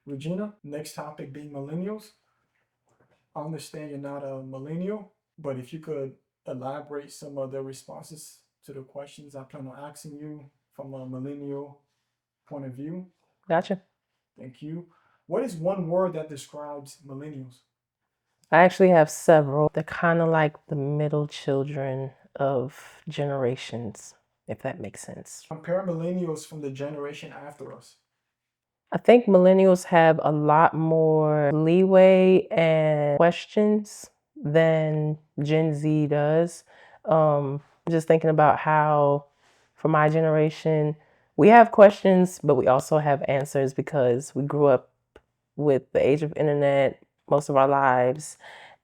Regina, next topic being millennials. I understand you're not a millennial, but if you could elaborate some of the responses to the questions I plan on asking you from a millennial point of view. Gotcha. Thank you. What is one word that describes millennials? I actually have several. They're kind of like the middle children of generations, if that makes sense. Compare millennials from the generation after us. I think millennials have a lot more leeway and questions than Gen Z does. Just thinking about how, for my generation, we have questions, but we also have answers because we grew up with the age of internet most of our lives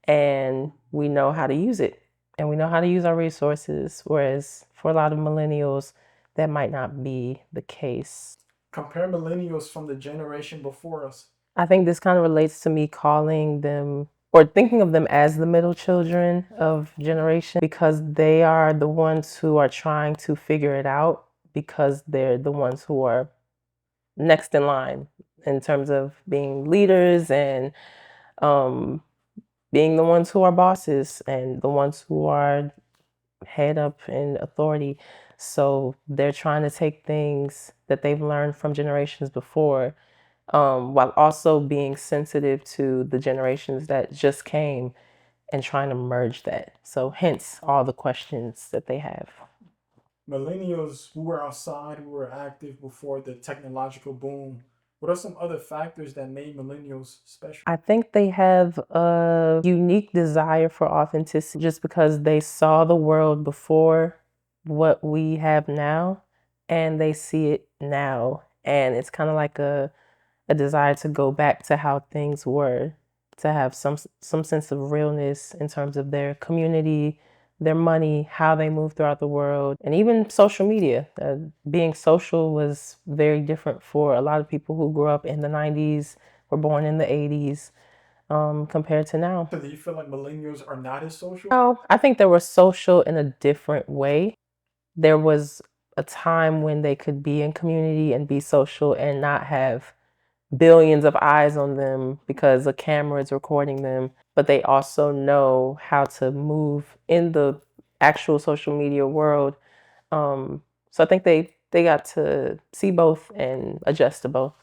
and we know how to use it and we know how to use our resources. Whereas for a lot of millennials, that might not be the case. Compare millennials from the generation before us. I think this kind of relates to me calling them or thinking of them as the middle children of generation because they are the ones who are trying to figure it out because they're the ones who are next in line in terms of being leaders and um, being the ones who are bosses and the ones who are head up in authority. So they're trying to take things that they've learned from generations before, while also being sensitive to the generations that just came and trying to merge that. So hence all the questions that they have. Millennials who were outside, who were active before the technological boom. What are some other factors that made millennials special? I think they have a unique desire for authenticity just because they saw the world before what we have now and they see it now. And it's kind of like a desire to go back to how things were, to have some sense of realness in terms of their community, their money, how they move throughout the world, and even social media. Being social was very different for a lot of people who grew up in the 90s, were born in the 80s, compared to now. So do you feel like millennials are not as social? No, I think they were social in a different way. There was a time when they could be in community and be social and not have billions of eyes on them because a camera is recording them, but they also know how to move in the actual social media world. So I think they got to see both and adjust to both.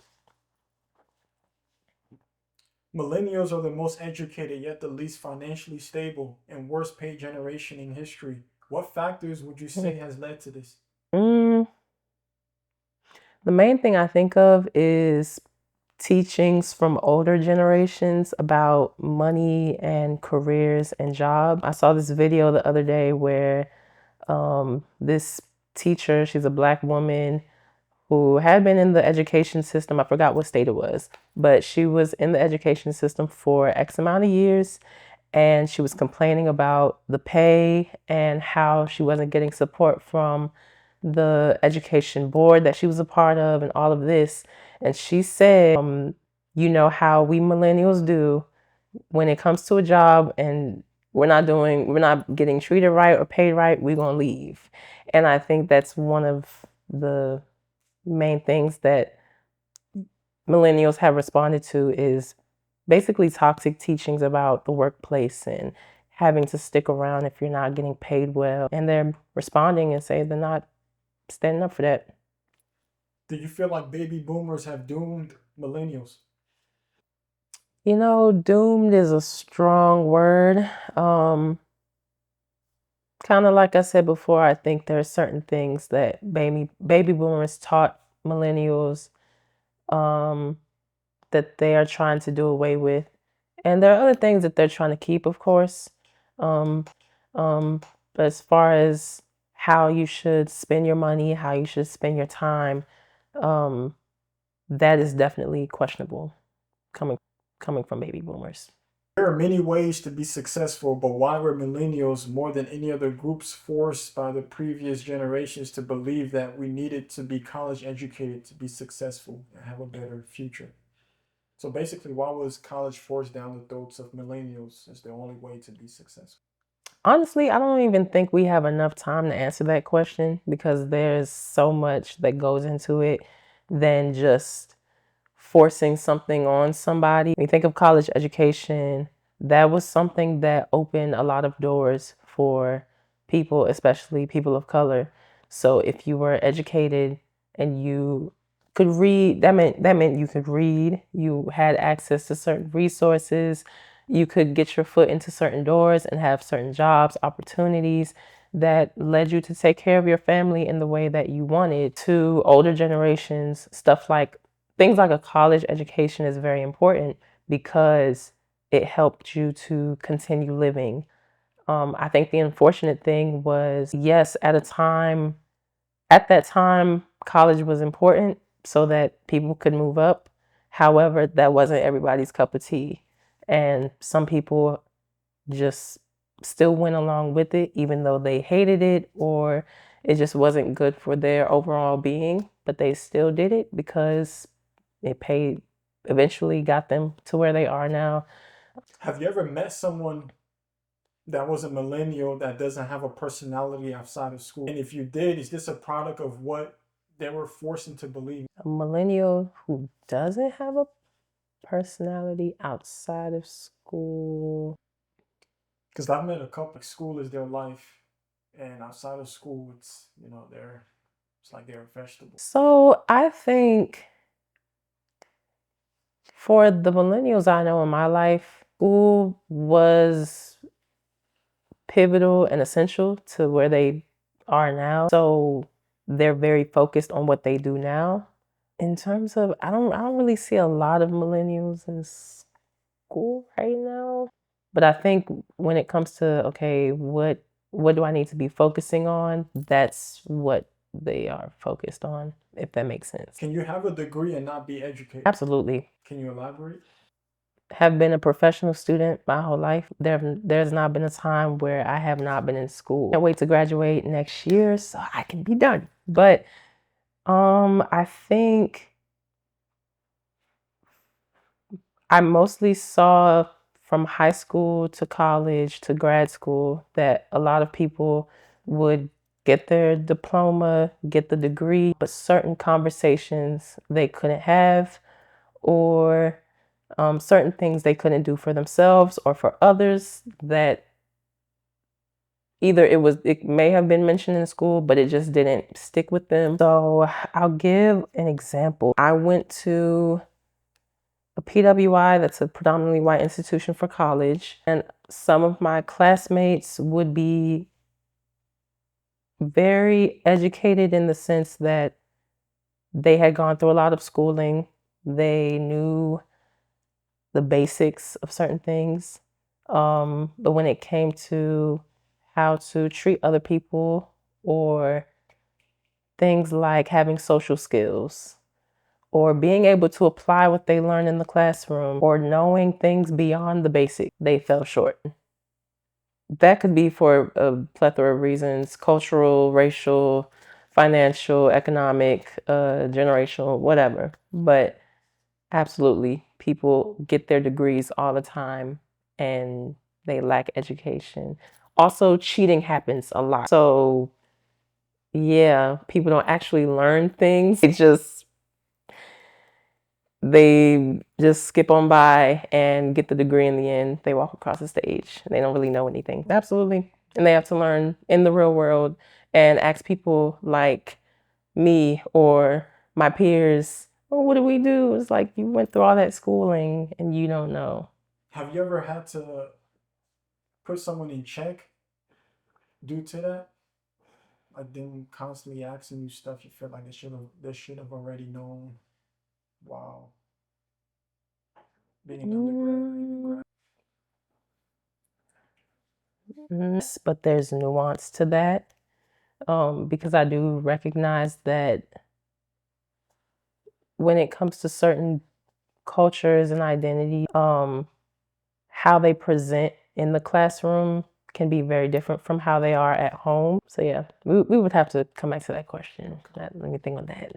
Millennials are the most educated yet the least financially stable and worst paid generation in history. What factors would you say has led to this? Mm, the main thing I think of is teachings from older generations about money and careers and jobs. I saw this video the other day where this teacher, she's a black woman who had been in the education system. I forgot what state it was, but she was in the education system for X amount of years. And she was complaining about the pay and how she wasn't getting support from the education board that she was a part of and all of this. And she said, you know how we millennials do when it comes to a job and we're not getting treated right or paid right, we're going to leave. And I think that's one of the main things that millennials have responded to is basically toxic teachings about the workplace and having to stick around if you're not getting paid well. And they're responding and say they're not standing up for that. Do you feel like baby boomers have doomed millennials? You know, doomed is a strong word. Kind of like I said before, I think there are certain things that baby boomers taught millennials um, that they are trying to do away with. And there are other things that they're trying to keep, of course. Um, um, but as far as how you should spend your money, how you should spend your time, um, that is definitely questionable coming coming from baby boomers. There are many ways to be successful, but why were millennials more than any other groups forced by the previous generations to believe that we needed to be college educated to be successful and have a better future? So basically, why was college forced down the throats of millennials as the only way to be successful? Honestly, I don't even think we have enough time to answer that question because there's so much that goes into it than just forcing something on somebody. When you think of college education, that was something that opened a lot of doors for people, especially people of color. So if you were educated and you could read, that meant you could read, you had access to certain resources, you could get your foot into certain doors and have certain jobs, opportunities that led you to take care of your family in the way that you wanted. To older generations, stuff like things like a college education is very important because it helped you to continue living. I think the unfortunate thing was, yes, at that time, college was important so that people could move up. However, that wasn't everybody's cup of tea. And some people just still went along with it, even though they hated it or it just wasn't good for their overall being. But they still did it because it paid, eventually got them to where they are now. Have you ever met someone that was a millennial that doesn't have a personality outside of school? And if you did, is this a product of what they were forced into believing? A millennial who doesn't have a personality outside of school. Because I've met a couple. School is their life, and outside of school, it's it's like they're a vegetable. So I think for the millennials I know in my life, school was pivotal and essential to where they are now. So they're very focused on what they do now. In terms of, I don't really see a lot of millennials in school right now. But I think when it comes to, okay, what do I need to be focusing on? That's what they are focused on, if that makes sense. Can you have a degree and not be educated? Absolutely. Can you elaborate? Have been a professional student my whole life. There's not been a time where I have not been in school. Can't wait to graduate next year so I can be done. But I think I mostly saw from high school to college to grad school that a lot of people would get their diploma, get the degree, but certain conversations they couldn't have, or certain things they couldn't do for themselves or for others, that either it may have been mentioned in school, but it just didn't stick with them. So I'll give an example. I went to a PWI, that's a predominantly white institution for college, and some of my classmates would be very educated in the sense that they had gone through a lot of schooling. They knew the basics of certain things. But when it came to how to treat other people, or things like having social skills, or being able to apply what they learn in the classroom, or knowing things beyond the basics, they fell short. That could be for a plethora of reasons: cultural, racial, financial, economic, generational, whatever. But absolutely, people get their degrees all the time and they lack education. Also, cheating happens a lot. So, yeah, people don't actually learn things. They just skip on by and get the degree in the end. They walk across the stage. They don't really know anything. Absolutely. And they have to learn in the real world and ask people like me or my peers, well, what do we do? It's like, you went through all that schooling and you don't know. Have you ever had to put someone in check due to that? Like them constantly asking you stuff you feel like they should have already known. Wow. Being an undergrad or even grad. Yes, but there's nuance to that, because I do recognize that when it comes to certain cultures and identity, how they present in the classroom can be very different from how they are at home. So yeah, we would have to come back to that question. Let me think on that.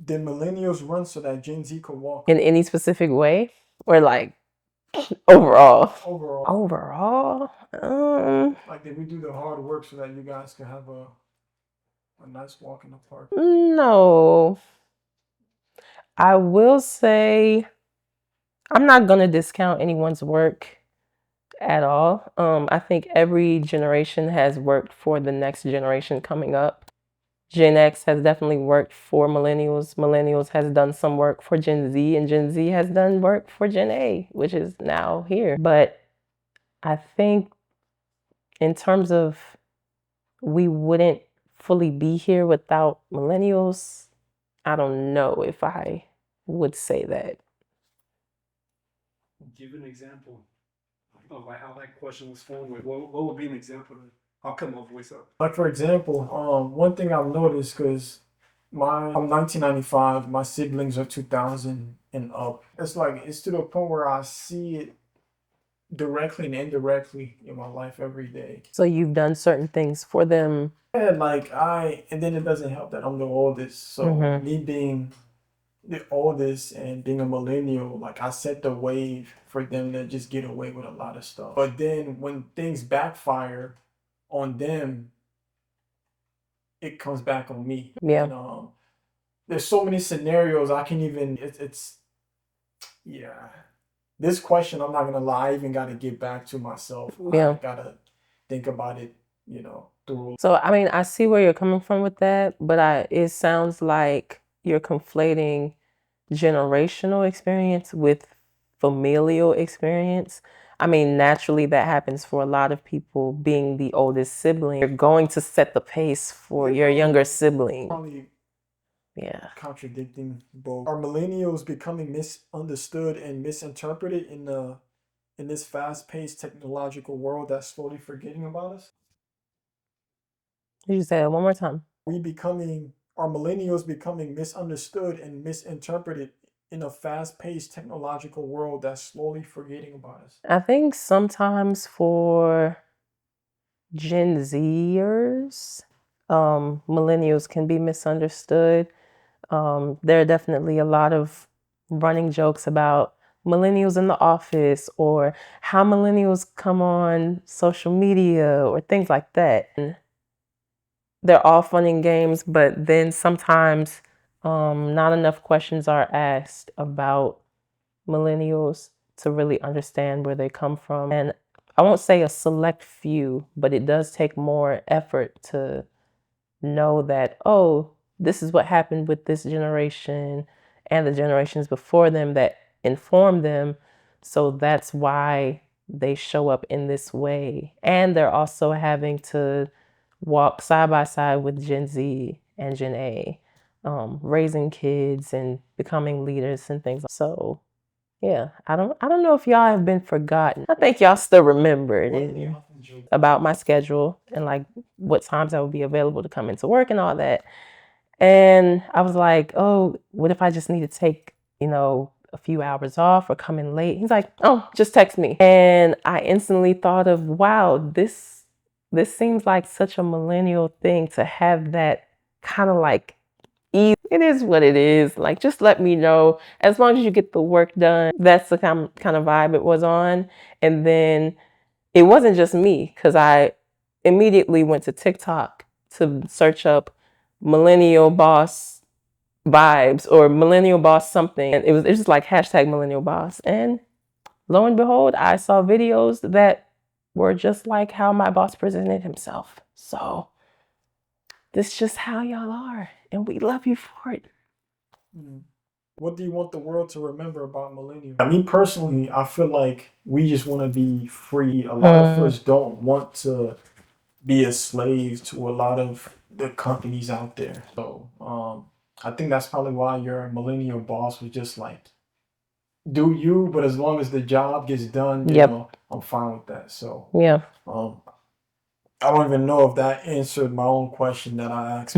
Did millennials run so that Gen Z could walk? In any specific way, or like overall? Overall. Overall, Like, did we do the hard work so that you guys could have a nice walk in the park? no. I will say I'm not going to discount anyone's work at all. I think every generation has worked for the next generation coming up. Gen X has definitely worked for millennials. Millennials has done some work for Gen Z, and Gen Z has done work for Gen A, which is now here. But I think in terms of we wouldn't fully be here without millennials, I don't know if I would say that. Give an example of like how that question was formed. What would be an example? I'll come my voice up. Like for example, one thing I've noticed because I'm 1995, my siblings are 2000 and up. It's like it's to the point where I see it directly and indirectly in my life every day. So you've done certain things for them. Yeah, like and then it doesn't help that I'm the oldest. So me being the oldest and being a millennial, like I set the wave for them to just get away with a lot of stuff. But then when things backfire on them, it comes back on me. Yeah. And there's so many scenarios I can even it's yeah. This question, I'm not gonna lie, I even gotta get back to myself. Yeah. I gotta think about it, through. So I mean, I see where you're coming from with that, but it sounds like you're conflating generational experience with familial experience. I mean, naturally that happens for a lot of people being the oldest sibling. You're going to set the pace for your younger sibling. Probably Yeah. contradicting both. Are millennials becoming misunderstood and misinterpreted in this fast-paced technological world that's slowly forgetting about us? Did you say that one more time? Are millennials becoming misunderstood and misinterpreted in a fast-paced technological world that's slowly forgetting about us? I think sometimes for Gen Zers, millennials can be misunderstood. There are definitely a lot of running jokes about millennials in the office or how millennials come on social media or things like that. And they're all fun and games, but then sometimes not enough questions are asked about millennials to really understand where they come from. And I won't say a select few, but it does take more effort to know that, oh, this is what happened with this generation and the generations before them that informed them. So that's why they show up in this way. And they're also having to walk side by side with Gen Z and Gen A, raising kids and becoming leaders and things. So yeah, I don't know if y'all have been forgotten. I think y'all still remember it about my schedule and like what times I would be available to come into work and all that. And I was like, oh, what if I just need to take, a few hours off or come in late? He's like, oh, just text me. And I instantly thought of, wow, this seems like such a millennial thing to have that kind of like easy. It is what it is. Like, just let me know as long as you get the work done. That's the kind of vibe it was on. And then it wasn't just me because I immediately went to TikTok to search up millennial boss vibes or millennial boss something. And it was just like hashtag millennial boss. And lo and behold, I saw videos that were just like how my boss presented himself. So this is just how y'all are. And we love you for it. What do you want the world to remember about millennials? Me personally, I feel like we just want to be free. A lot of us don't want to be a slave to a lot of the companies out there. So I think that's probably why your millennial boss was just like, do you, but as long as the job gets done, I'm fine with that. So yeah. I don't even know if that answered my own question that I asked.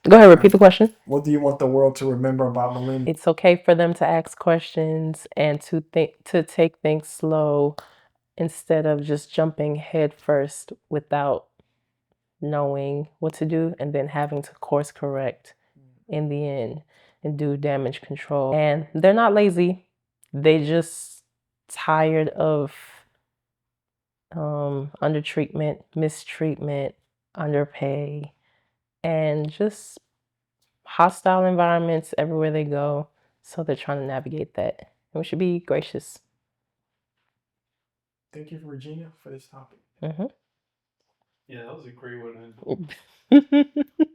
Go ahead, repeat the question. What do you want the world to remember about millennials? It's okay for them to ask questions and to take things slow instead of just jumping head first without knowing what to do and then having to course correct in the end and do damage control. And they're not lazy. They just tired of undertreatment, mistreatment, underpay, and just hostile environments everywhere they go. So they're trying to navigate that. And we should be gracious. Thank you, Regenia, for this topic. Mm-hmm. Yeah, that was a great one.